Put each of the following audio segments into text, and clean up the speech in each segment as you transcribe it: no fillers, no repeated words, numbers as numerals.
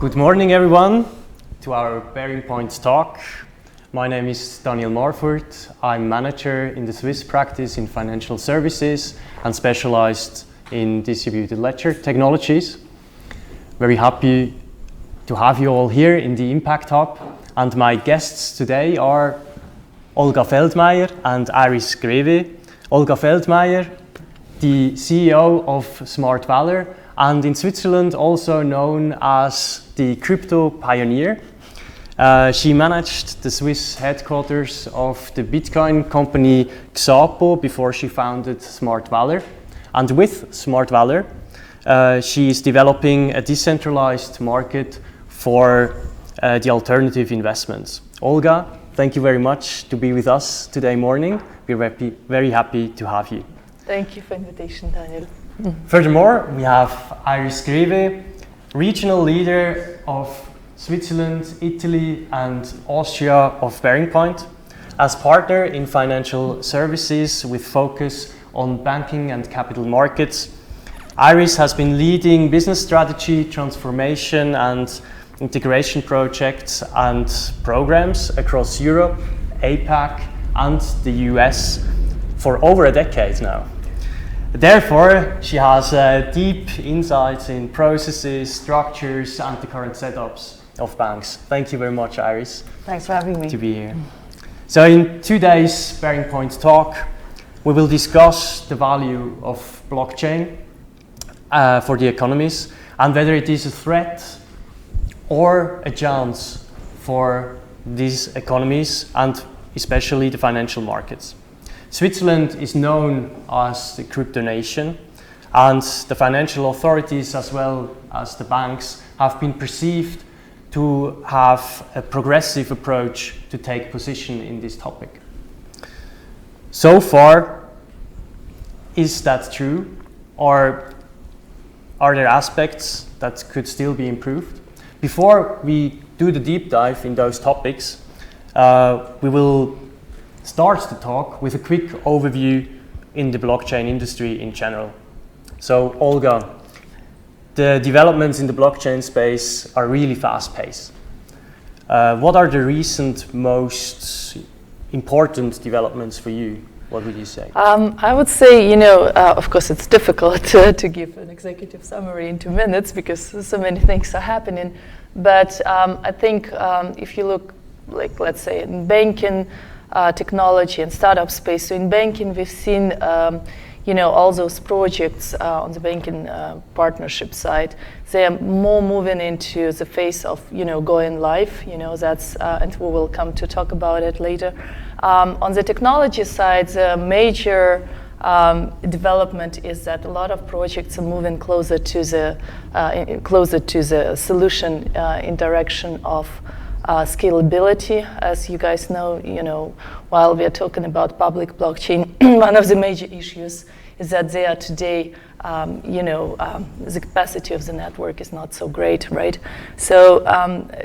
Good morning, everyone, to our Bearing Point talk. My name is Daniel Marfurt. I'm manager in the Swiss practice in financial services and specialized in distributed ledger technologies. Very happy to have you all here in the Impact Hub. And my guests today are Olga Feldmeier and Iris Greve. Olga Feldmeier, the CEO of Smart Valor, and in Switzerland also known as the crypto pioneer. She managed the Swiss headquarters of the Bitcoin company Xapo before she founded Smart Valor. And with Smart Valor, she is developing a decentralized market for the alternative investments. Olga, thank you very much to be with us today morning. We're very happy to have you. Thank you for the invitation, Daniel. Furthermore, we have Iris Greve, regional leader of Switzerland, Italy, and Austria of Bearing Point. As partner in financial services with focus on banking and capital markets, Iris has been leading business strategy, transformation, and integration projects and programs across Europe, APAC, and the US for over a decade now. Therefore, she has deep insights in processes, structures, and the current setups of banks. Thank you very much, Iris. Thanks for having me. To be here. So in today's Bearing Point talk, we will discuss the value of blockchain for the economies and whether it is a threat or a chance for these economies and especially the financial markets. Switzerland is known as the crypto nation, and the financial authorities as well as the banks have been perceived to have a progressive approach to take position in this topic. So far, is that true, or are there aspects that could still be improved? Before we do the deep dive in those topics, we will start the talk with a quick overview in the blockchain industry in general. So, Olga, the developments in the blockchain space are really fast-paced. What are the recent most important developments for you? What would you say? I would say, of course, it's difficult to give an executive summary in 2 minutes because so many things are happening. But I think if you look, like, let's say, in banking, technology and startup space. So in banking, we've seen, all those projects on the banking partnership side. They are more moving into the phase of, going live. That's, and we will come to talk about it later. On the technology side, the major development is that a lot of projects are moving closer to the solution in direction of scalability. As you guys know, while we are talking about public blockchain, one of the major issues is that they are today, the capacity of the network is not so great, right? So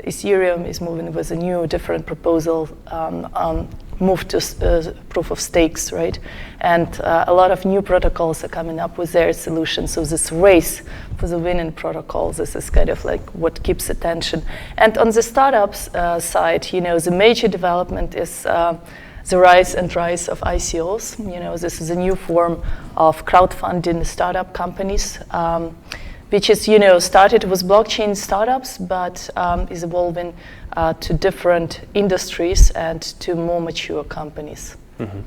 Ethereum is moving with a new, different proposal on move to proof of stakes, right? And a lot of new protocols are coming up with their solutions. So this race for the winning protocols, this is kind of like what keeps attention. And on the startups side, the major development is the rise of ICOs. This is a new form of crowdfunding startup companies, which is, started with blockchain startups, but is evolving to different industries and to more mature companies. Mm-hmm.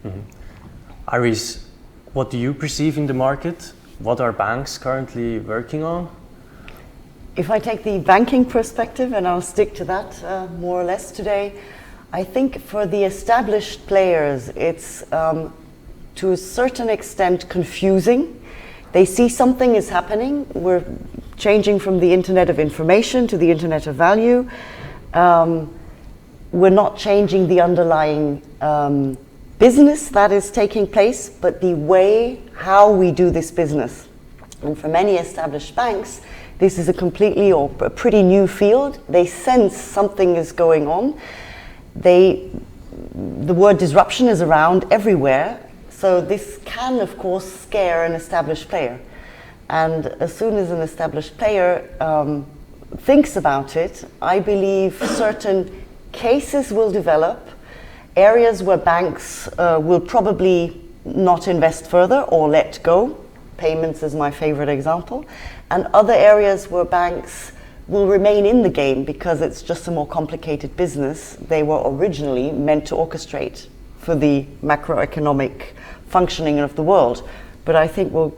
Mm-hmm. Iris, what do you perceive in the market? What are banks currently working on? If I take the banking perspective, and I'll stick to that more or less today, I think for the established players, it's to a certain extent confusing. They see something is happening. We're changing from the Internet of Information to the Internet of Value. We're not changing the underlying business that is taking place, but the way how we do this business. And for many established banks, this is a completely or a pretty new field. They sense something is going on. The word disruption is around everywhere. So this can, of course, scare an established player. And as soon as an established player thinks about it, I believe certain cases will develop, areas where banks will probably not invest further or let go. Payments is my favorite example. And other areas where banks will remain in the game because it's just a more complicated business they were originally meant to orchestrate for the macroeconomic functioning of the world. But I think we'll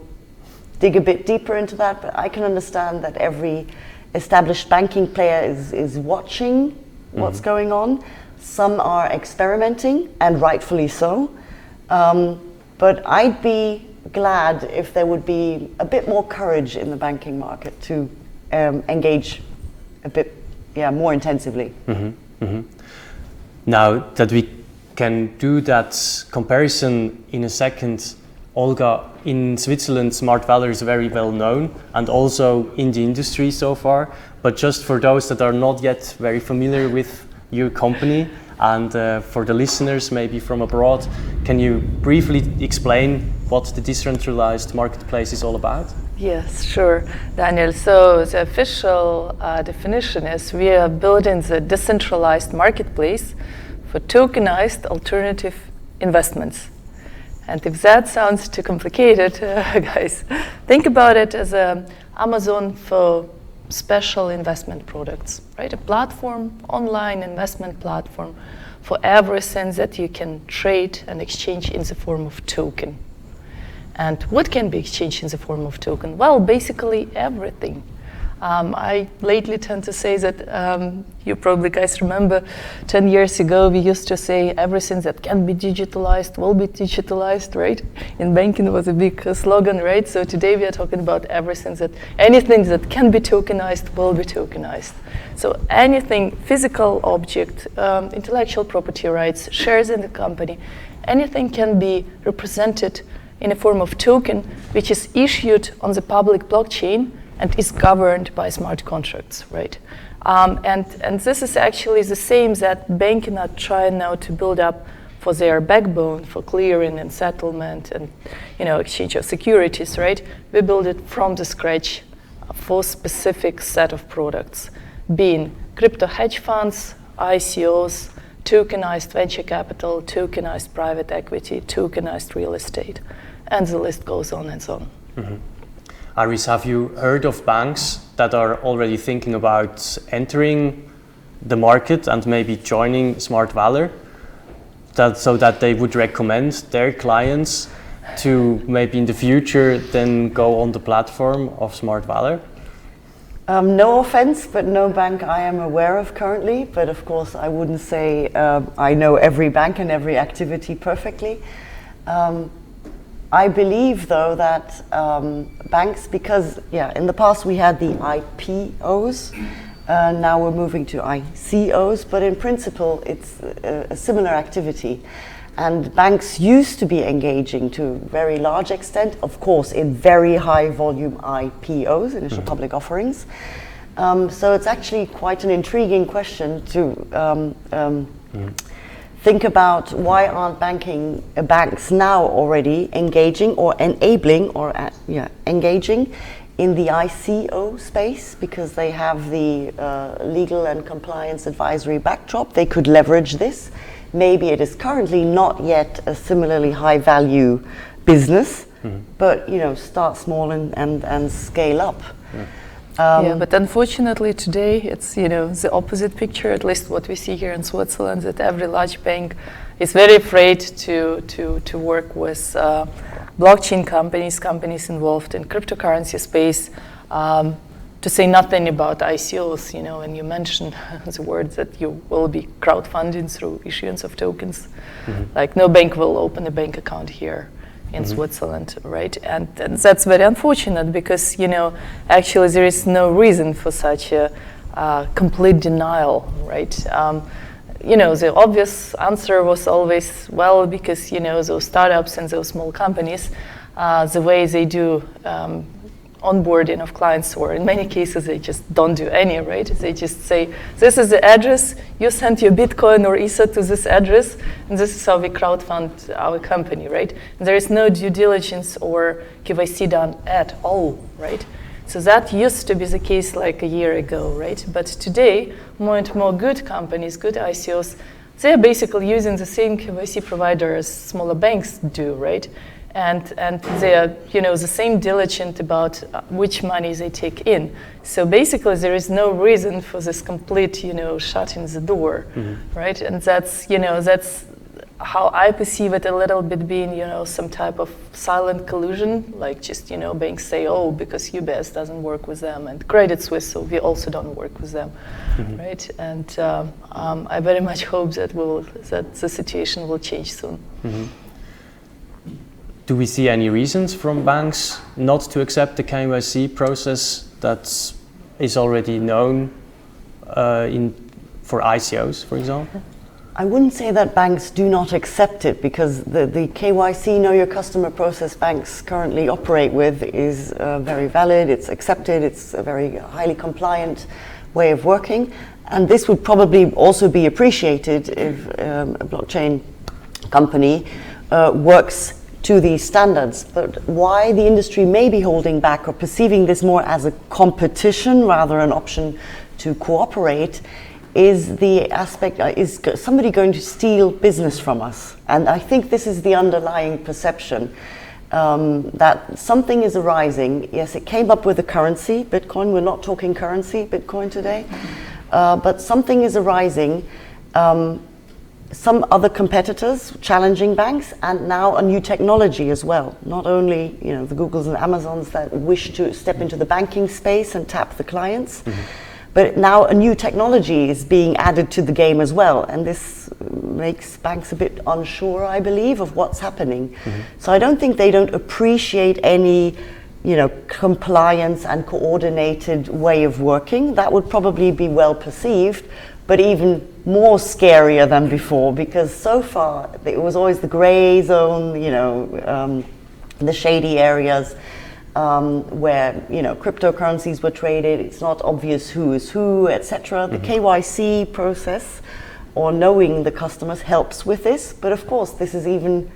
dig a bit deeper into that, but I can understand that every established banking player is watching what's going on. Some are experimenting, and rightfully so. But I'd be glad if there would be a bit more courage in the banking market to engage a bit more intensively. Now that we can do that comparison in a second, Olga, in Switzerland, Smart Valor is very well known and also in the industry so far. But just for those that are not yet very familiar with your company and for the listeners maybe from abroad, can you briefly explain what the decentralized marketplace is all about? Yes, sure, Daniel. So the official definition is we are building the decentralized marketplace for tokenized alternative investments. And if that sounds too complicated, guys, think about it as an Amazon for special investment products, right? A platform, online investment platform for everything that you can trade and exchange in the form of token. And what can be exchanged in the form of token? Well, basically everything. I lately tend to say that you probably guys remember 10 years ago we used to say everything that can be digitalized will be digitalized, right? In banking it was a big slogan, right? So today we are talking about anything that can be tokenized will be tokenized. So anything, physical object, intellectual property rights, shares in the company, anything can be represented in a form of token which is issued on the public blockchain and is governed by smart contracts, right? And this is actually the same that banking are trying now to build up for their backbone for clearing and settlement and exchange of securities, right? We build it from the scratch for specific set of products, being crypto hedge funds, ICOs, tokenized venture capital, tokenized private equity, tokenized real estate, and the list goes on and so on. Aris, have you heard of banks that are already thinking about entering the market and maybe joining Smart Valor, so that they would recommend their clients to maybe in the future then go on the platform of Smart Valor? No offense, but no bank I am aware of currently. But of course, I wouldn't say I know every bank and every activity perfectly. I believe, though, that banks, because in the past we had the IPOs, now we're moving to ICOs, but in principle it's a similar activity. And banks used to be engaging to a very large extent, of course, in very high volume IPOs, initial public offerings. So it's actually quite an intriguing question to think about why aren't banks now already engaging or enabling or engaging in the ICO space, because they have the legal and compliance advisory backdrop. They could leverage this. Maybe it is currently not yet a similarly high value business, but start small and scale up. But unfortunately today it's the opposite picture, at least what we see here in Switzerland, that every large bank is very afraid to work with blockchain companies involved in cryptocurrency space, to say nothing about ICOs, and you mentioned the word that you will be crowdfunding through issuance of tokens. Like no bank will open a bank account here in Switzerland, right? And that's very unfortunate because, actually there is no reason for such a complete denial, right? The obvious answer was always, well, because, those startups and those small companies, the way they do onboarding of clients, or in many cases they just don't do any, right? They just say, this is the address, you send your Bitcoin or Ether to this address, and this is how we crowdfund our company, right? And there is no due diligence or KYC done at all, right? So that used to be the case like a year ago, right? But today, more and more good companies, good ICOs, they're basically using the same KYC provider as smaller banks do, right? And they're the same diligent about which money they take in. So basically, there is no reason for this complete shutting the door, right? And that's how I perceive it a little bit being some type of silent collusion, like just banks say, oh, because UBS doesn't work with them and Credit Suisse, so we also don't work with them, right? And I very much hope that the situation will change soon. Do we see any reasons from banks not to accept the KYC process that is already known for ICOs, for example? I wouldn't say that banks do not accept it, because the KYC, Know Your Customer process banks currently operate with is very valid, it's accepted, it's a very highly compliant way of working. And this would probably also be appreciated if a blockchain company works to these standards. But why the industry may be holding back or perceiving this more as a competition rather an option to cooperate is the aspect, is somebody going to steal business from us? And I think this is the underlying perception, that something is arising. Yes, it came up with a currency, Bitcoin. We're not talking currency, Bitcoin today. But something is arising. Some other competitors challenging banks, and now a new technology as well. Not only the Googles and Amazons that wish to step into the banking space and tap the clients, but now a new technology is being added to the game as well, and this makes banks a bit unsure, I believe, of what's happening. So I don't think they don't appreciate any compliance and coordinated way of working. That would probably be well perceived, but even more scarier than before, because so far it was always the gray zone, the shady areas where cryptocurrencies were traded. It's not obvious who is who, etc. The KYC process, or knowing the customers, helps with this. But of course, this is even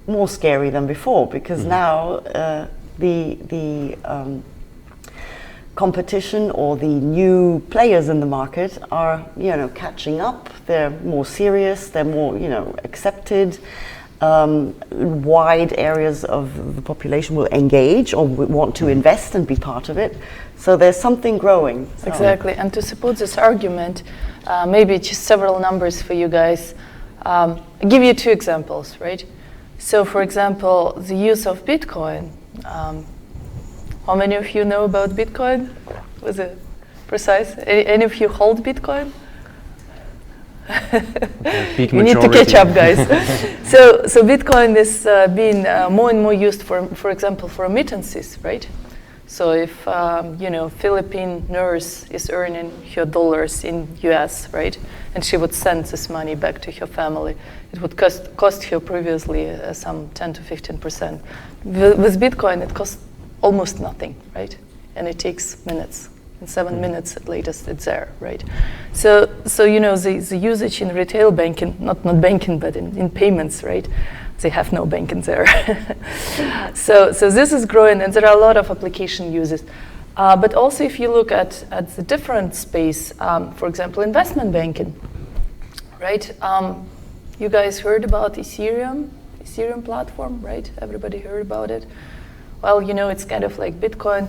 more scary than before, because now the competition or the new players in the market are catching up. They're more serious, they're more accepted. Wide areas of the population will engage or want to invest and be part of it. So there's something growing. So. Exactly, and to support this argument, maybe just several numbers for you guys. I'll give you two examples, right? So for example, the use of Bitcoin. How many of you know about Bitcoin? Was it precise? Any of you hold Bitcoin? Big you need to catch up, guys. So Bitcoin is being more and more used for example, for remittances, right? So if Philippine nurse is earning her dollars in US, right, and she would send this money back to her family, it would cost her previously some 10 to 15%. With Bitcoin, it costs almost nothing, right? And it takes minutes. In 7 minutes at latest, it's there, right? So the usage in retail banking, not banking, but in payments, right? They have no banking there. So this is growing, and there are a lot of application uses. But also, if you look at the different space, for example, investment banking, right? You guys heard about Ethereum platform, right? Everybody heard about it. Well, it's kind of like Bitcoin.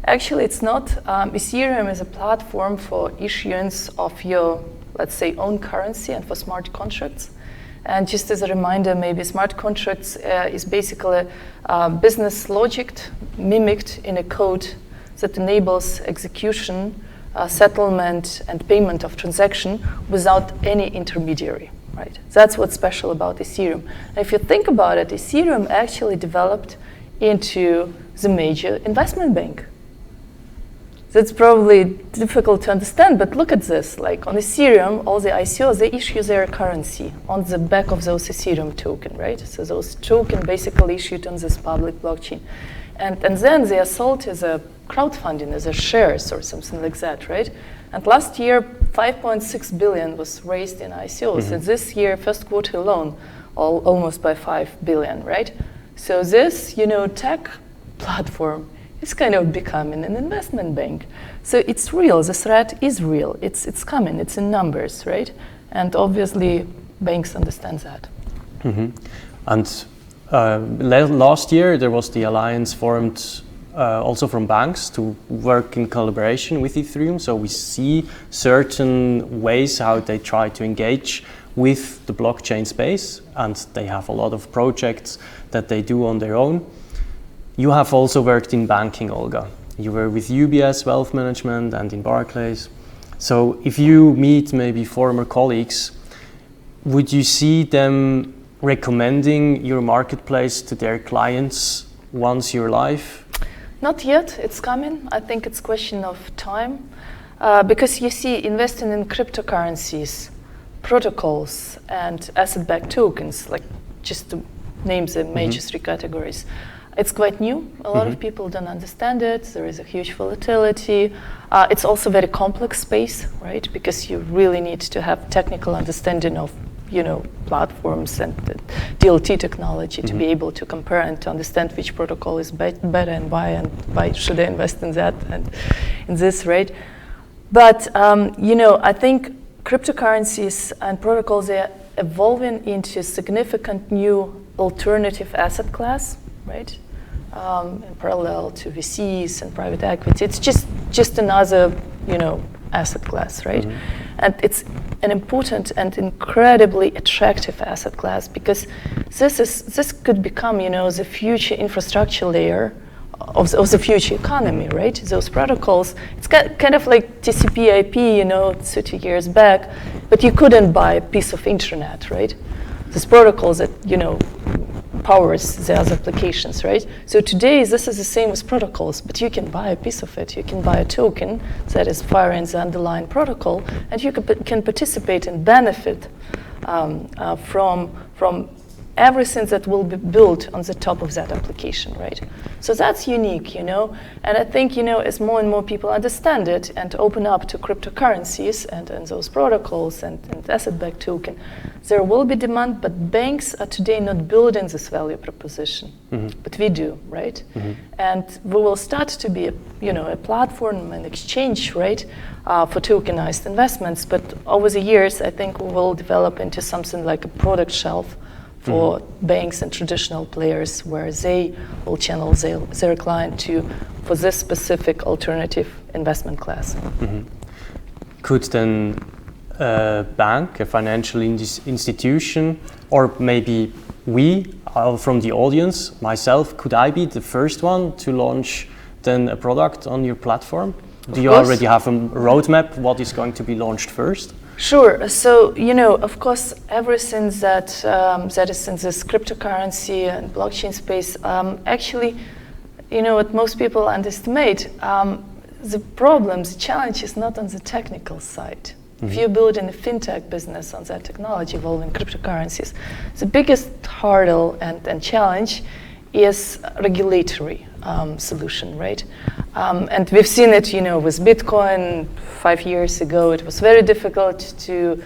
Actually, it's not. Ethereum is a platform for issuance of your, let's say, own currency and for smart contracts. And just as a reminder, maybe smart contracts is basically business logic mimicked in a code that enables execution, settlement, and payment of transaction without any intermediary, right? That's what's special about Ethereum. And if you think about it, Ethereum actually developed into the major investment bank. That's probably difficult to understand, but look at this. Like on Ethereum, all the ICOs, they issue their currency on the back of those Ethereum token, right? So those tokens basically issued on this public blockchain. And then they are sold as a crowdfunding, as a shares or something like that, right? And last year, 5.6 billion was raised in ICOs. And this year, first quarter alone, almost by 5 billion, right? So this, tech platform is kind of becoming an investment bank. So it's real, the threat is real, it's coming, it's in numbers, right? And obviously banks understand that. And last year there was the alliance formed also from banks to work in collaboration with Ethereum. So we see certain ways how they try to engage with the blockchain space, and they have a lot of projects that they do on their own. You have also worked in banking, Olga. You were with UBS Wealth Management and in Barclays. So if you meet maybe former colleagues, would you see them recommending your marketplace to their clients once you're live? Not yet, it's coming. I think it's a question of time. Because you see, investing in cryptocurrencies, protocols, and asset-backed tokens, like just to name the major three categories, it's quite new. A lot of people don't understand it. There is a huge volatility. It's also a very complex space, right? Because you really need to have technical understanding of, platforms and the DLT technology to be able to compare and to understand which protocol is better and why should I invest in that and in this, right? But, I think cryptocurrencies and protocols are evolving into significant new alternative asset class, right? In parallel to VCs and private equity. It's just another, asset class, right? And it's an important and incredibly attractive asset class because this could become, the future infrastructure layer of the future economy, right? Those protocols, it's kind of like TCP/IP, 30 years back, but you couldn't buy a piece of internet, right? These protocols that, powers the other applications, right? So today, this is the same as protocols, but you can buy a piece of it. You can buy a token that is firing the underlying protocol, and you can participate and benefit from everything that will be built on the top of that application, right? So that's unique, and I think, as more and more people understand it and open up to cryptocurrencies and those protocols and asset-backed token, there will be demand, but banks are today not building this value proposition, but we do, right? And we will start to be a platform and exchange, right, for tokenized investments, but over the years, I think we will develop into something like a product shelf for banks and traditional players where they will channel their client for this specific alternative investment class. Could then a bank, a financial institution, or maybe we from the audience, myself, could I be the first one to launch then a product on your platform? Do you already have a roadmap what is going to be launched first? Sure. So, of course, everything that is in this cryptocurrency and blockchain space, actually, what most people underestimate, the challenge is not on the technical side. If you're building a fintech business on that technology involving cryptocurrencies, the biggest hurdle and challenge is regulatory solution, right? And we've seen it, with Bitcoin 5 years ago. It was very difficult to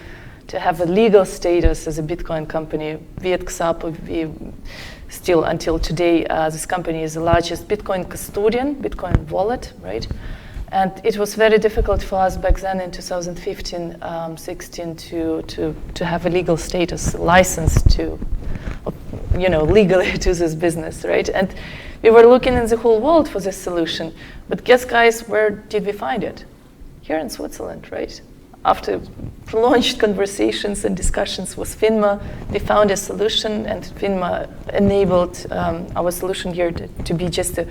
have a legal status as a Bitcoin company. We at XAP, we still until today, this company is the largest Bitcoin custodian, Bitcoin wallet, right? And it was very difficult for us back then in 2015, 16 to have a legal status, license to, legally to this business, right? And we were looking in the whole world for this solution. But guess, guys, where did we find it? Here in Switzerland, right? After prolonged conversations and discussions with FINMA, we found a solution, and FINMA enabled our solution here to be just a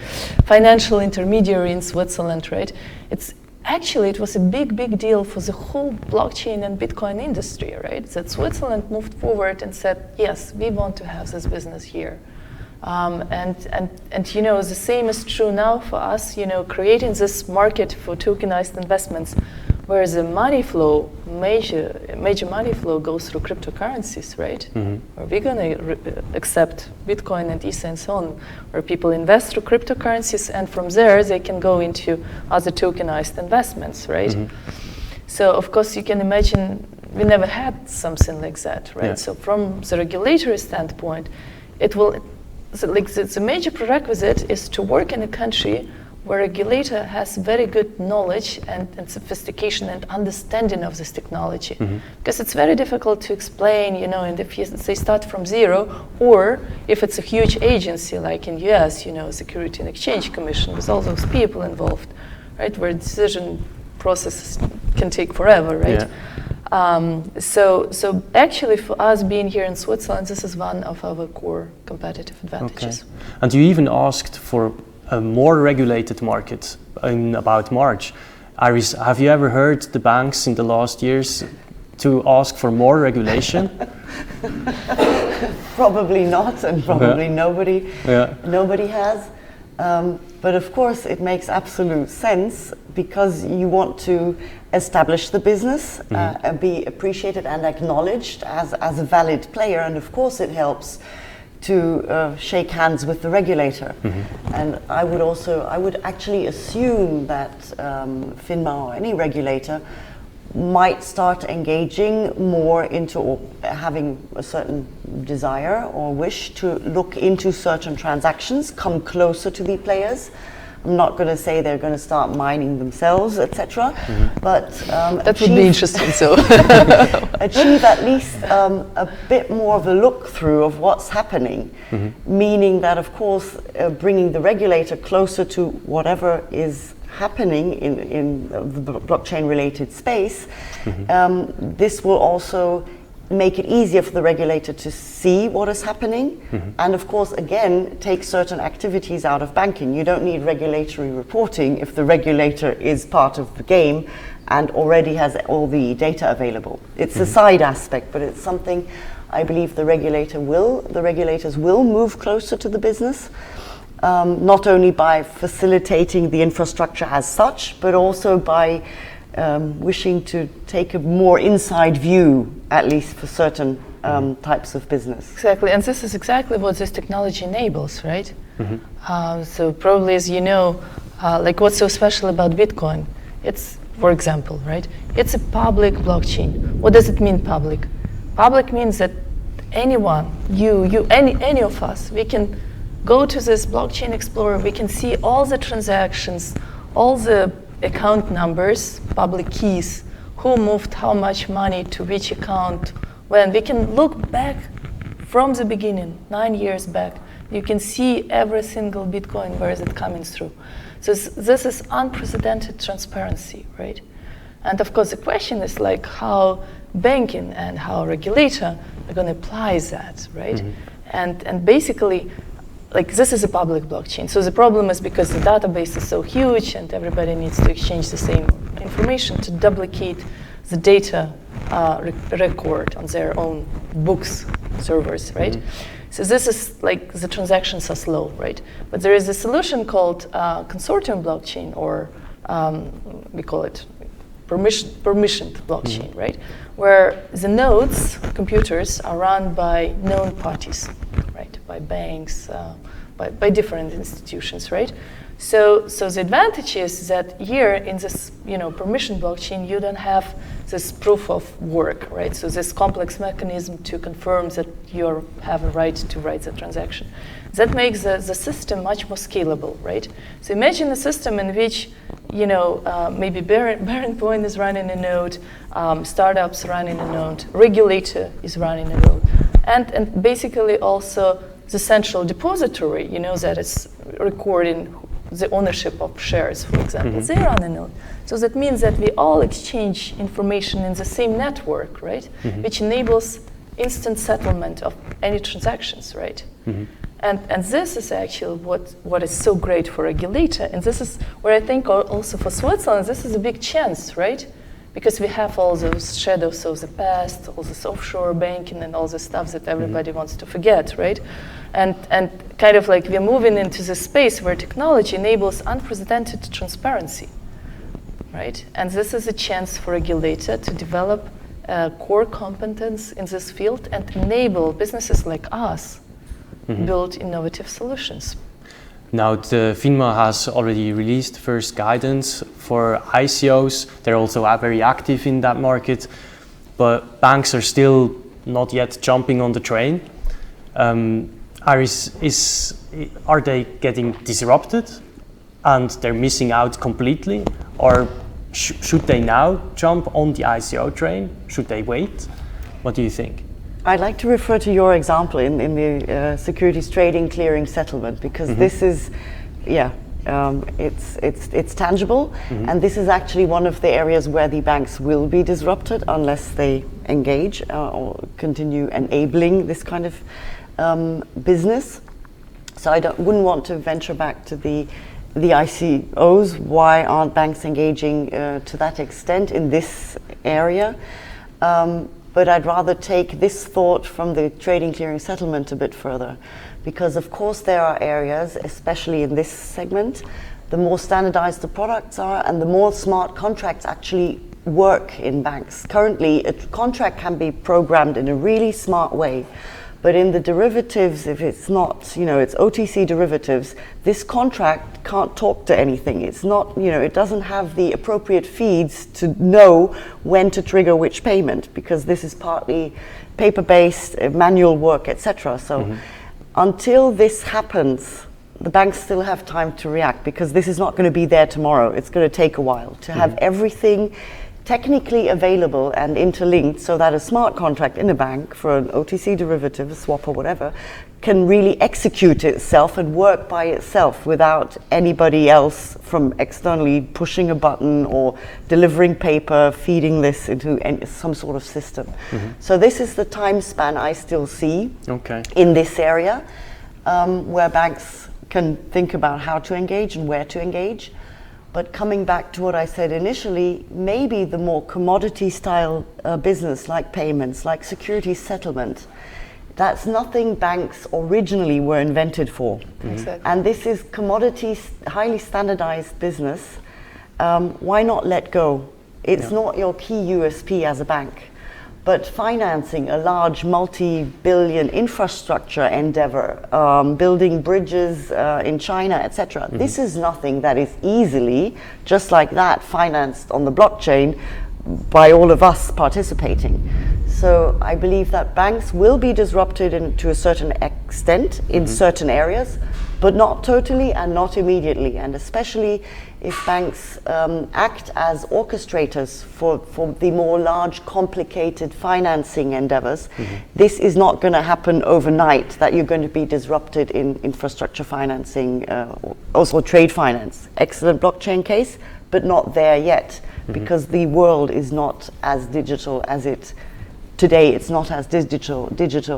financial intermediary in Switzerland, right? It was a big deal for the whole blockchain and Bitcoin industry, right? That Switzerland moved forward and said, yes, we want to have this business here. And the same is true now for us, creating this market for tokenized investments, where the money flow, major money flow goes through cryptocurrencies, right? Where we're going to accept Bitcoin and Ether and so on, where people invest through cryptocurrencies, and from there they can go into other tokenized investments, right? So of course you can imagine we never had something like that, right? Yeah. So from the regulatory standpoint, the major prerequisite is to work in a country where regulator has very good knowledge and sophistication and understanding of this technology. Because it's very difficult to explain, and if they start from zero, or if it's a huge agency like in US, Security and Exchange Commission, with all those people involved, right, where decision process can take forever, right? Yeah. So actually for us being here in Switzerland, this is one of our core competitive advantages. Okay. And you even asked for a more regulated market in about March. Iris, have you ever heard the banks in the last years to ask for more regulation? Probably not, and probably nobody has. But of course, it makes absolute sense because you want to establish the business, and be appreciated and acknowledged as a valid player, and of course it helps to shake hands with the regulator. And I would actually assume that FINMA or any regulator might start engaging more into, or having a certain desire or wish to look into certain transactions, come closer to the players. I'm not going to say they're going to start mining themselves, etc. But that would be interesting. So achieve at least a bit more of a look through of what's happening, meaning that, of course, bringing the regulator closer to whatever is happening in the blockchain-related space. This will also make it easier for the regulator to see what is happening, and of course, again, take certain activities out of banking. You don't need regulatory reporting if the regulator is part of the game and already has all the data available. It's a side aspect, but it's something I believe the regulators will move closer to the business, not only by facilitating the infrastructure as such, but also by wishing to take a more inside view, at least for certain types of business. Exactly, and this is exactly what this technology enables, right? So probably, as you know, like what's so special about Bitcoin? It's, for example, right? It's a public blockchain. What does it mean, public? Public means that anyone, any of us, we can go to this blockchain explorer, we can see all the transactions, all the account numbers, public keys, who moved how much money to which account, when. We can look back from the beginning, 9 years back. You can see every single Bitcoin, where is it coming through. So this is unprecedented transparency, right? And of course the question is like how banking and how regulator are going to apply that, right? And basically, like this is a public blockchain. So the problem is because the database is so huge and everybody needs to exchange the same information to duplicate the data record on their own books servers, right? So this is like the transactions are slow, right? But there is a solution called consortium blockchain, or we call it permissioned blockchain, right? Where the nodes, computers, are run by known parties, right? By banks, by different institutions, right? So the advantage is that here in this, permission blockchain, you don't have this proof of work, right? So this complex mechanism to confirm that you have a right to write the transaction. That makes the system much more scalable, right? So imagine a system in which, maybe Bearing Point is running a node, startups running a node, regulator is running a node, and basically also the central depository, that is recording the ownership of shares, for example, they run a node. So that means that we all exchange information in the same network, right? Which enables instant settlement of any transactions, right? And this is actually what is so great for regulator. And this is where I think also for Switzerland, this is a big chance, right? Because we have all those shadows of the past, all this offshore banking and all the stuff that everybody wants to forget, right? And kind of like we're moving into this space where technology enables unprecedented transparency, right? And this is a chance for regulator to develop core competence in this field and enable businesses like us build innovative solutions. Now, the FINMA has already released first guidance for ICOs. They're also very active in that market, but banks are still not yet jumping on the train. Iris, are they getting disrupted? and they're missing out completely? Or should they now jump on the ICO train? Should they wait? What do you think? I'd like to refer to your example in the securities trading, clearing, settlement, because this is, it's tangible, and this is actually one of the areas where the banks will be disrupted unless they engage or continue enabling this kind of business. So I wouldn't want to venture back to the ICOs. Why aren't banks engaging to that extent in this area? But I'd rather take this thought from the trading, clearing, settlement a bit further, because of course there are areas, especially in this segment, the more standardized the products are and the more smart contracts actually work in banks. Currently, a contract can be programmed in a really smart way, but in the derivatives, if it's not, it's OTC derivatives, this contract can't talk to anything. It's not, it doesn't have the appropriate feeds to know when to trigger which payment, because this is partly paper-based, manual work, etc. So until this happens, the banks still have time to react, because this is not going to be there tomorrow. It's going to take a while to have everything technically available and interlinked so that a smart contract in a bank for an OTC derivative, a swap or whatever, can really execute itself and work by itself without anybody else from externally pushing a button or delivering paper, feeding this into some sort of system. So this is the time span I still see in this area, where banks can think about how to engage and where to engage. But coming back to what I said initially, maybe the more commodity style business like payments, like securities settlement, that's nothing banks originally were invented for. Exactly. And this is commodities, highly standardized business. Why not let go? It's not your key USP as a bank. But financing a large multi-billion infrastructure endeavor, building bridges in China, etc. This is nothing that is easily, just like that, financed on the blockchain by all of us participating. So I believe that banks will be disrupted to a certain extent in certain areas, but not totally and not immediately. And especially if banks act as orchestrators for the more large, complicated financing endeavors, this is not going to happen overnight, that you're going to be disrupted in infrastructure financing, also trade finance. Excellent blockchain case, but not there yet, because the world is not as digital as it today. It's not as digital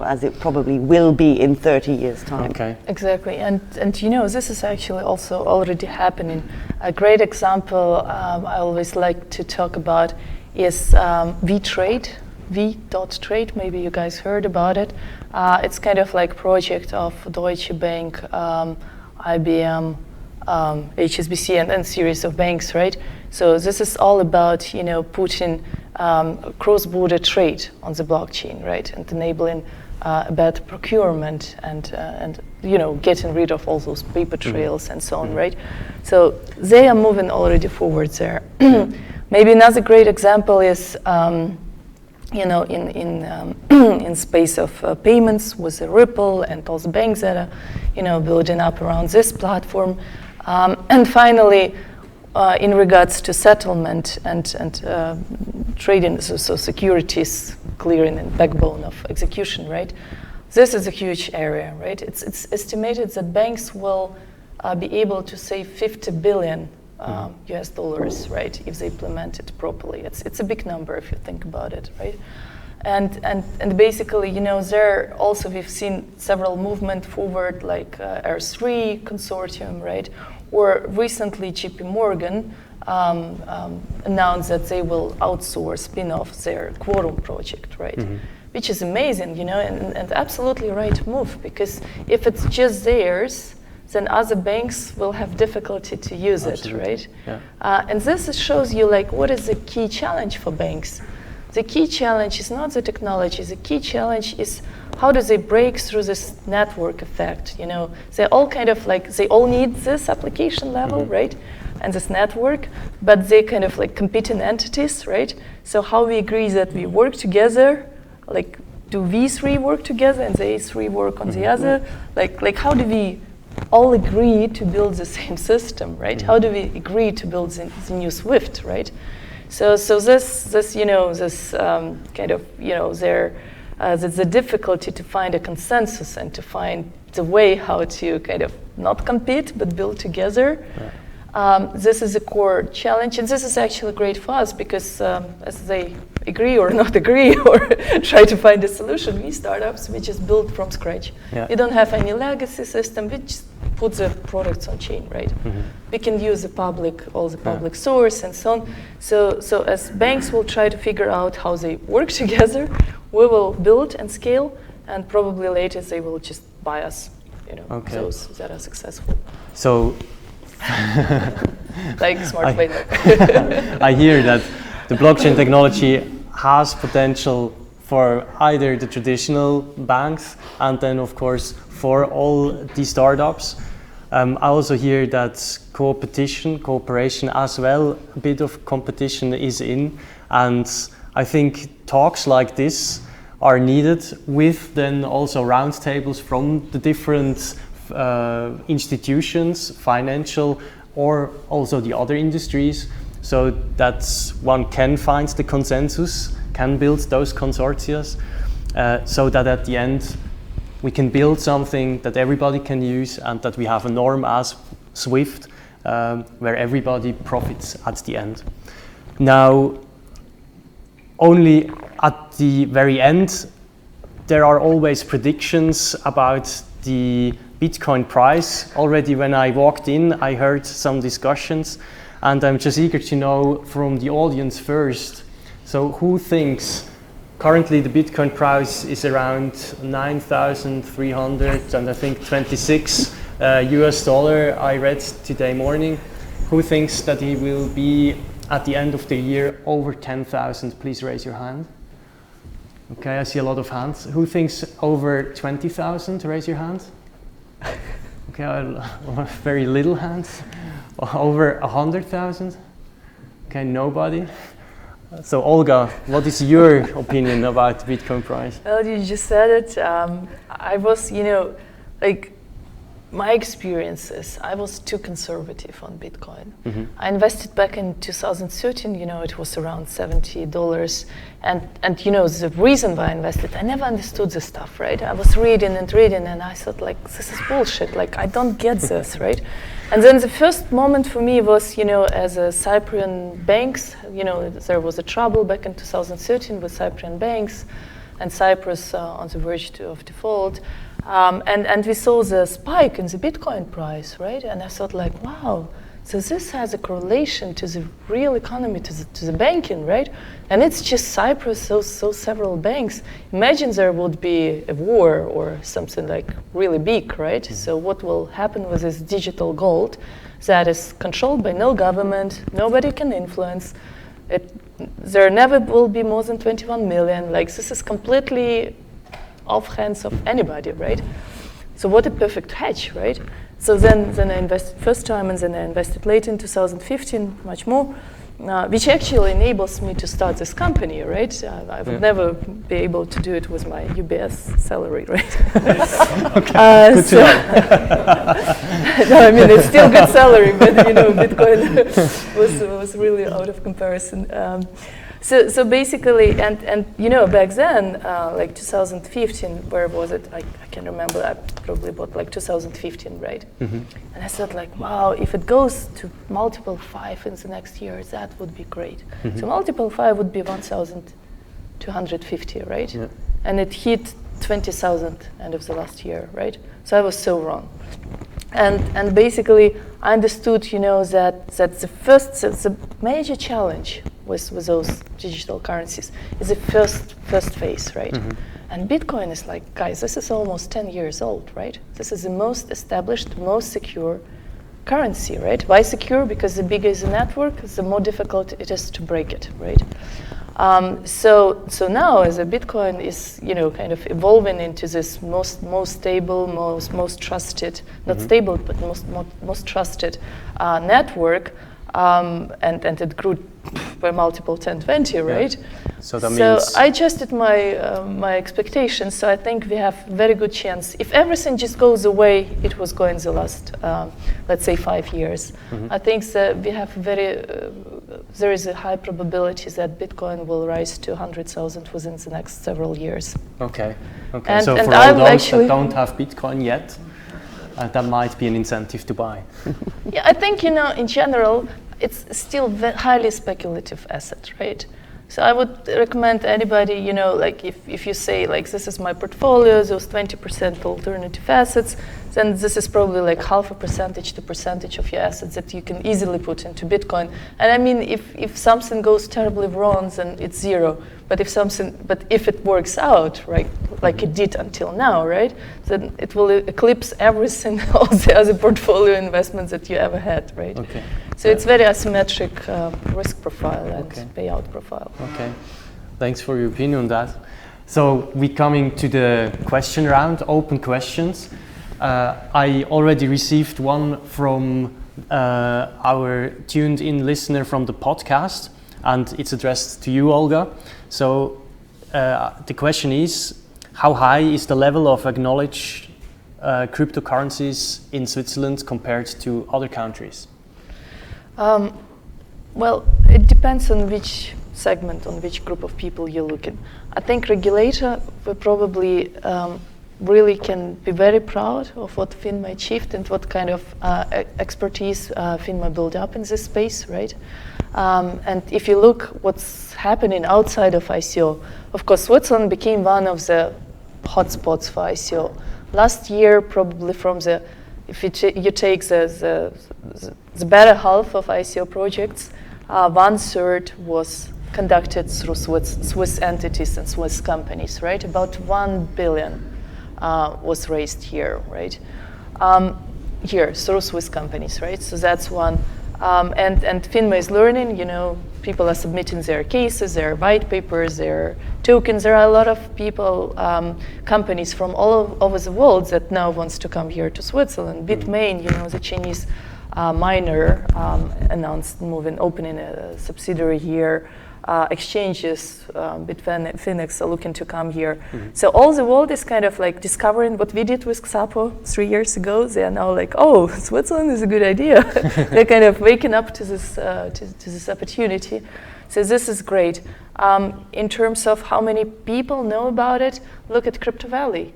as it probably will be in 30 years' time. Okay. Exactly, and this is actually also already happening. A great example I always like to talk about is V-Trade, V.Trade. Maybe you guys heard about it. It's kind of like project of Deutsche Bank, IBM, HSBC, and series of banks, right? So this is all about putting cross-border trade on the blockchain, right, and enabling better procurement and getting rid of all those paper trails and so on, right? So they are moving already forward there. Maybe another great example is in space of payments with the Ripple and all the banks that are building up around this platform, and finally. In regards to settlement and trading, so securities clearing and backbone of execution, right? This is a huge area, right? It's estimated that banks will be able to save 50 billion US dollars, right, if they implement it properly. It's a big number if you think about it, right? And basically, there also we've seen several movement forward, like R3 consortium, right? Or recently, JP Morgan announced that they will outsource, spin off their Quorum project, right? Which is amazing, and absolutely right move, because if it's just theirs, then other banks will have difficulty to use it, right? Yeah. And this shows you what is the key challenge for banks. The key challenge is not the technology. The key challenge is how do they break through this network effect? They all kind of they all need this application level, right? And this network, but they kind of competing entities, right? So how we agree that we work together, do V3 work together and the A3 work on the other? How do we all agree to build the same system, right? How do we agree to build the new Swift, right? So this you know, this kind of, you know, the difficulty to find a consensus and to find the way how to kind of not compete but build together. This is a core challenge, and this is actually great for us because as they agree or not agree or try to find a solution, we startups, we just build from scratch. We don't have any legacy system, we just put the products on chain, right? We can use all the public source and so on. So as banks will try to figure out how they work together, we will build and scale, and probably later they will just buy us, you know, those that are successful. So like Smart Valor. I hear that the blockchain technology has potential for either the traditional banks and then of course for all the startups. I also hear that cooperation as well, a bit of competition is in, and I think talks like this are needed with then also roundtables from the different institutions, financial or also the other industries, so that one can find the consensus, can build those consortia, so that at the end we can build something that everybody can use and that we have a norm as Swift where everybody profits at the end. Now, only at the very end, there are always predictions about the Bitcoin price. Already when I walked in, I heard some discussions, and I'm just eager to know from the audience first. So who thinks currently the Bitcoin price is around 9,300 and I think 26 US dollar I read today morning. Who thinks that he will be at the end of the year over 10,000? Please raise your hand. Okay, I see a lot of hands. Who thinks over 20,000? Raise your hand. Okay, very little hands. Over 100,000? Okay, nobody. So Olga, what is your opinion about the Bitcoin price? Well, you just said it. I was, you know, like my experiences, I was too conservative on Bitcoin. I invested back in 2013, you know, it was around $70. And you know, the reason why I invested, I never understood this stuff, right? I was reading and I thought like, this is bullshit, like I don't get this, right? And then the first moment for me was, you know, as a Cyprian banks, you know, there was a trouble back in 2013 with Cyprian banks and Cyprus on the verge of default. And we saw the spike in the Bitcoin price, right? And I thought like, wow, so this has a correlation to the real economy, to the banking, right? And it's just Cyprus, so several banks. Imagine there would be a war or something like really big, right? So what will happen with this digital gold that is controlled by no government, nobody can influence it? There never will be more than 21 million. Like this is completely off hands of anybody, right? So what a perfect hedge, right? So then I invested first time, and then I invested late in 2015, much more, which actually enables me to start this company, right? I would never be able to do it with my UBS salary, right? Good to know. No, I mean, it's still good salary, but you know, Bitcoin was really out of comparison. So basically, and you know, back then, like 2015, where was it? I can't remember. I probably bought like 2015, right? And I thought like, wow, if it goes to multiple 5 in the next year, that would be great. So multiple 5 would be 1,250, right? Yeah. And it hit 20,000 end of the last year, right? So I was so wrong. And basically, I understood, you know, that the major challenge with those digital currencies is the first phase, right? And Bitcoin is like, guys, this is almost 10 years old, right? This is the most established, most secure currency, right? Why secure? Because the bigger the network, the more difficult it is to break it, right? So now, as a Bitcoin is, you know, kind of evolving into this most stable, most trusted, not stable, but most trusted network. and it grew by multiple 10, 20, right? So that means... So I adjusted my expectations, so I think we have very good chance. If everything just goes away, it was going the last, let's say 5 years. I think that we have there is a high probability that Bitcoin will rise to 100,000 within the next several years. Okay. And, so and for all those that don't have Bitcoin yet, that might be an incentive to buy. Yeah, I think, in general, it's still highly speculative asset, right? So I would recommend anybody, like if you say like this is my portfolio, those 20% alternative assets, then this is probably like 0.5% to percentage of your assets that you can easily put into Bitcoin. And I mean, if something goes terribly wrong, then it's zero. But if it works out, right, like it did until now, right, then it will eclipse everything, all the other portfolio investments that you ever had, right? Okay. So it's very asymmetric risk profile and payout profile. Okay, thanks for your opinion on that. So we're coming to the question round, open questions. I already received one from our tuned-in listener from the podcast, and it's addressed to you, Olga. So the question is, how high is the level of acknowledged cryptocurrencies in Switzerland compared to other countries? Well, it depends on which segment, on which group of people you're looking. I think regulator will probably really can be very proud of what FINMA achieved and what kind of expertise FINMA built up in this space, right? And if you look what's happening outside of ICO, of course, Switzerland became one of the hotspots for ICO. Last year, probably if you take the better half of ICO projects, 1/3 was conducted through Swiss entities and Swiss companies, right? About 1 billion was raised here, right? Here, through Swiss companies, right? So that's one. And FINMA is learning, people are submitting their cases, their white papers, their tokens. There are a lot of people, companies from all over the world that now wants to come here to Switzerland. Bitmain, the Chinese miner, announced opening a subsidiary here. Exchanges, Bitfinex are looking to come here. So all the world is kind of like discovering what we did with Xapo 3 years ago. They are now like, oh, Switzerland is a good idea. They're kind of waking up to this opportunity. So this is great. In terms of how many people know about it, look at Crypto Valley.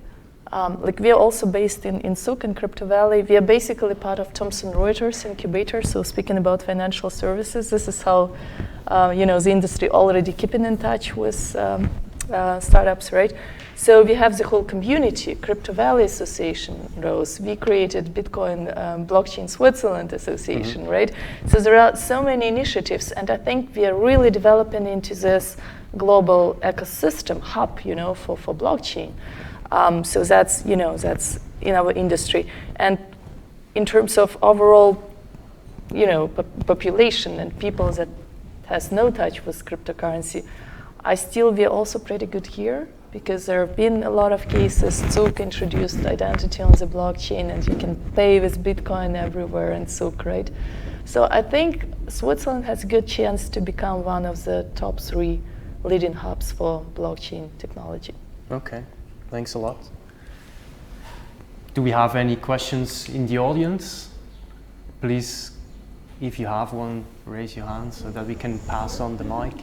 We are also based in Zug in Crypto Valley. We are basically part of Thomson Reuters incubator. So speaking about financial services, this is how the industry already keeping in touch with startups, right? So we have the whole community. Crypto Valley Association rose. We created Bitcoin Blockchain Switzerland Association, right? So there are so many initiatives, and I think we are really developing into this global ecosystem hub, for blockchain. So that's in our industry. And in terms of overall, population and people that has no touch with cryptocurrency, we are also pretty good here because there have been a lot of cases. Zug introduced identity on the blockchain and you can pay with Bitcoin everywhere in Zug, right? So I think Switzerland has a good chance to become one of the top 3 leading hubs for blockchain technology. Okay. Thanks a lot. Do we have any questions in the audience? Please, if you have one, raise your hand so that we can pass on the mic.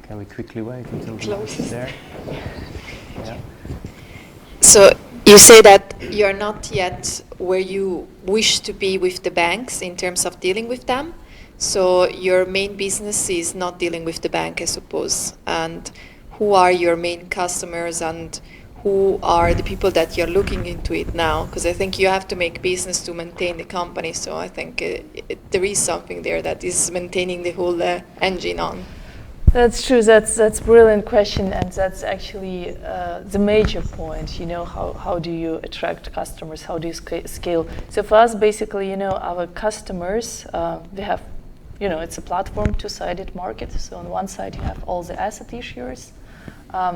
Can we quickly wait until the mic is there? Yeah. So you say that you're not yet where you wish to be with the banks in terms of dealing with them. So your main business is not dealing with the bank, I suppose. And who are your main customers and who are the people that you're looking into it now? Because I think you have to make business to maintain the company. So I think there is something there that is maintaining the whole engine on. That's true. That's a brilliant question, and that's actually the major point. How do you attract customers? How do you scale? So for us, basically, our customers, we have, it's a platform, two-sided market. So on one side, you have all the asset issuers,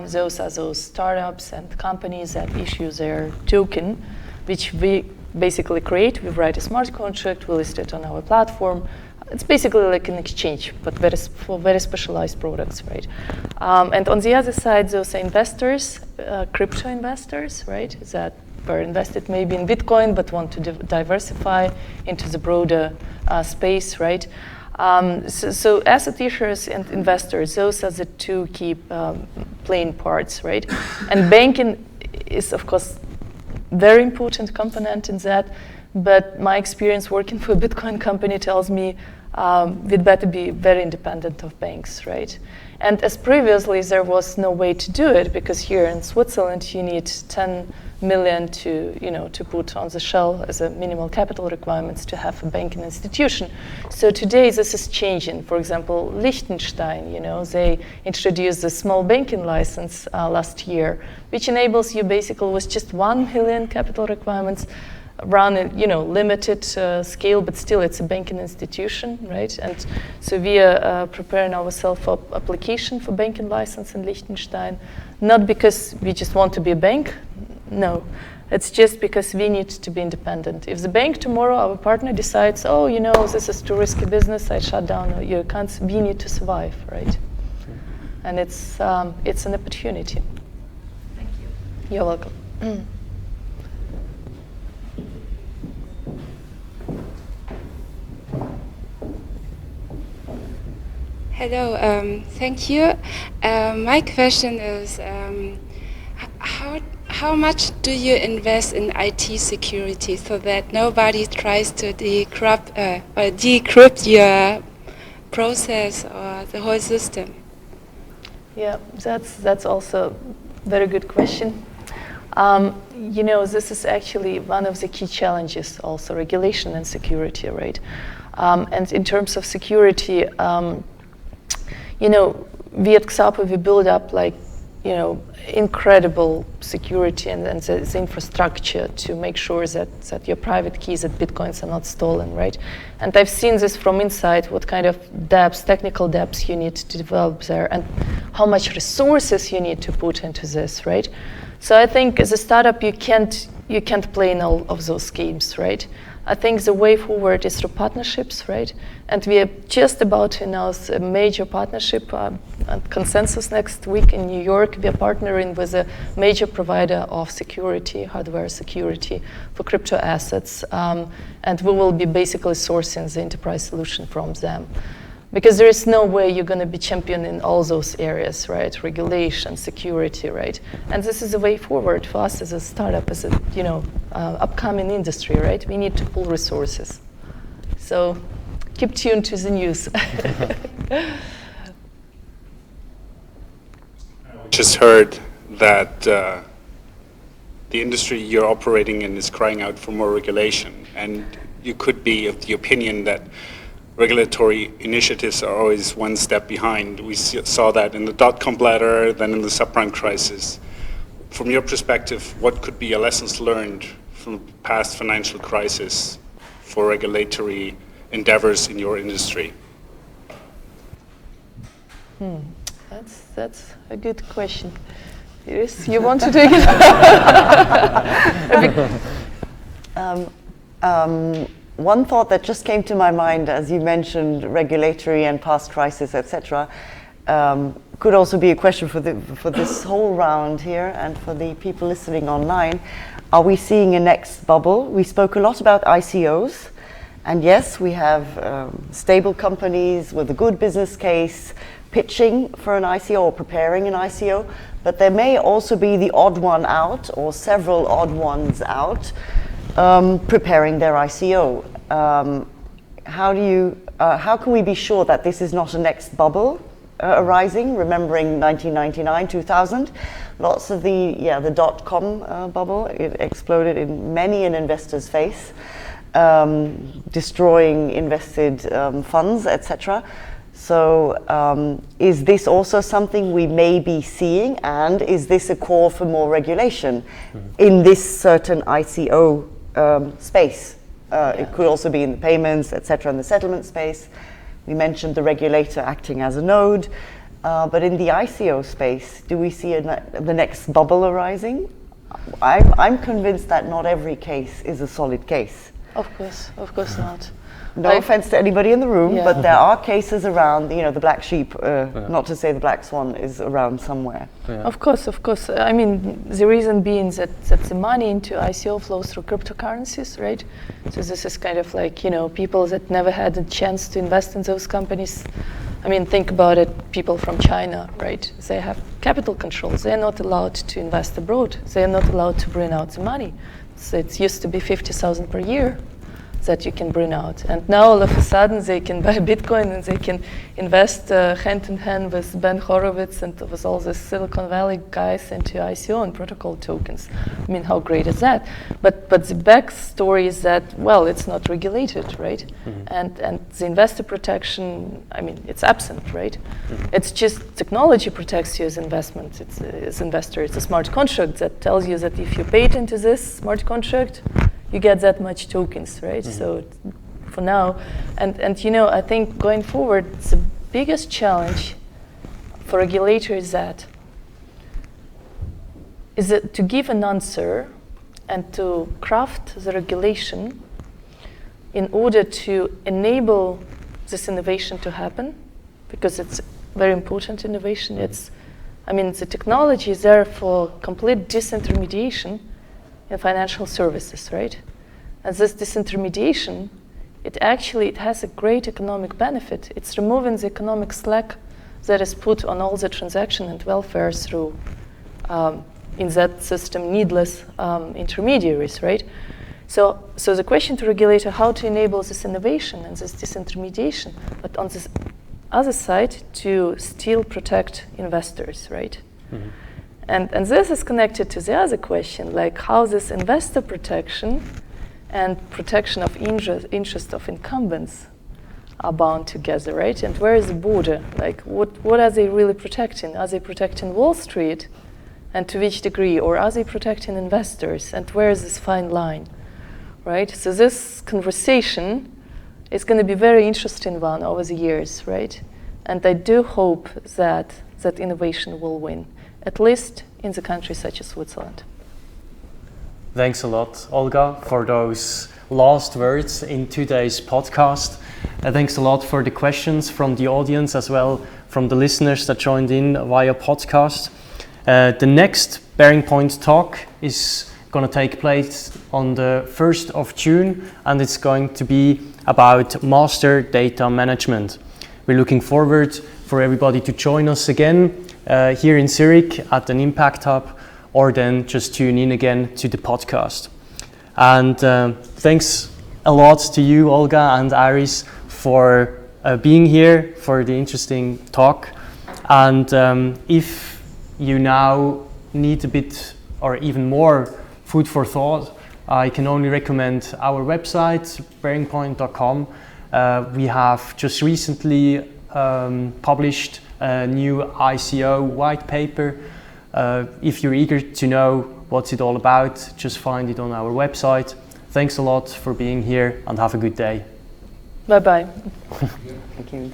Those are those startups and companies that issue their token, which we basically create. We write a smart contract, we list it on our platform. It's basically like an exchange, but for very specialized products, right? And on the other side, those are investors, crypto investors, right? That were invested maybe in Bitcoin, but want to diversify into the broader space, right? So asset issuers and investors, those are the two key playing parts, right? And banking is, of course, very important component in that, but my experience working for a Bitcoin company tells me we'd better be very independent of banks, right? And as previously, there was no way to do it because here in Switzerland, you need 10 million to put on the shell as a minimal capital requirements to have a banking institution. So today, this is changing. For example, Liechtenstein, they introduced a small banking license last year, which enables you basically with just 1 million capital requirements run a limited scale, but still it's a banking institution, right? And so we are preparing ourselves for application for banking license in Liechtenstein, not because we just want to be a bank, no. It's just because we need to be independent. If the bank tomorrow, our partner decides, this is too risky business, I shut down your accounts, we need to survive, right? And it's an opportunity. Thank you. You're welcome. Hello, thank you. My question is, how much do you invest in IT security so that nobody tries to decrypt your process or the whole system? Yeah, that's also a very good question. This is actually one of the key challenges, also regulation and security, right? And in terms of security, we at Xapo, we build up incredible security and the infrastructure to make sure that your private keys at Bitcoins are not stolen, right? And I've seen this from inside, what kind of technical depths you need to develop there and how much resources you need to put into this, right? So I think as a startup, you can't play in all of those schemes, right? I think the way forward is through partnerships, right? And we are just about to announce a major partnership and consensus next week in New York. We are partnering with a major provider of security, hardware security for crypto assets. And we will be basically sourcing the enterprise solution from them. Because there is no way you're going to be champion in all those areas, right? Regulation, security, right? And this is the way forward for us as a startup, as a upcoming industry, right? We need to pool resources. So keep tuned to the news. Just heard that the industry you're operating in is crying out for more regulation, and you could be of the opinion that regulatory initiatives are always one step behind. We saw that in the dot-com bladder, then in the subprime crisis. From your perspective, what could be your lessons learned from past financial crisis for regulatory endeavors in your industry? That's a good question. Iris, you want to take it? One thought that just came to my mind as you mentioned regulatory and past crisis, etc., could also be a question for this whole round here and for the people listening online. Are we seeing a next bubble? We spoke a lot about ICOs, and yes, we have stable companies with a good business case pitching for an ICO or preparing an ICO, but there may also be the odd one out or several odd ones out preparing their ICO. How can we be sure that this is not a next bubble arising? Remembering 1999, 2000, lots of the dot-com bubble, it exploded in many an investor's face, destroying invested funds, etc. So is this also something we may be seeing, and is this a call for more regulation in this certain ICO space? It could also be in the payments, etc., in the settlement space. We mentioned the regulator acting as a node. But in the ICO space, do we see the next bubble arising? I'm convinced that not every case is a solid case. Of course not. No offense to anybody in the room, Yeah. but there are cases around, the black sheep, not to say the black swan is around somewhere. Yeah. Of course. I mean, the reason being that the money into ICO flows through cryptocurrencies, right? So this is kind of like, people that never had a chance to invest in those companies. I mean, think about it, people from China, right? They have capital controls. They're not allowed to invest abroad. They're not allowed to bring out the money. So it used to be 50,000 per year that you can bring out. And now all of a sudden they can buy Bitcoin and they can invest hand in hand with Ben Horowitz and with all the Silicon Valley guys into ICO and protocol tokens. I mean, how great is that? But the backstory is that, well, it's not regulated, right? Mm-hmm. And the investor protection, I mean, it's absent, right? Mm-hmm. It's just technology protects you as investment. It's as investor. It's a smart contract that tells you that if you paid into this smart contract, you get that much tokens, right? Mm-hmm. So for now, and I think going forward, the biggest challenge for regulator is that to give an answer and to craft the regulation in order to enable this innovation to happen, because it's very important innovation. Mm-hmm. The technology is there for complete disintermediation in financial services, right? And this disintermediation, it has a great economic benefit. It's removing the economic slack that is put on all the transaction and welfare through, in that system, needless intermediaries, right? So the question to regulator, how to enable this innovation and this disintermediation, but on this other side, to still protect investors, right? Mm-hmm. And this is connected to the other question, like how this investor protection and protection of interest of incumbents are bound together, right? And where is the border? Like, what are they really protecting? Are they protecting Wall Street, and to which degree? Or are they protecting investors? And where is this fine line, right? So this conversation is going to be a very interesting one over the years, right? And I do hope that innovation will win, at least in the countries such as Switzerland. Thanks a lot, Olga, for those last words in today's podcast. Thanks a lot for the questions from the audience, as well from the listeners that joined in via podcast. The next Bearing Point talk is going to take place on the 1st of June, and it's going to be about master data management. We're looking forward for everybody to join us again here in Zurich at an Impact Hub, or then just tune in again to the podcast. And thanks a lot to you, Olga and Iris, for being here, for the interesting talk. And if you now need a bit or even more food for thought, I can only recommend our website, bearingpoint.com. We have just recently published a new ICO white paper. If you're eager to know what's it all about, just find it on our website. Thanks a lot for being here, and have a good day. Bye-bye. Thank you.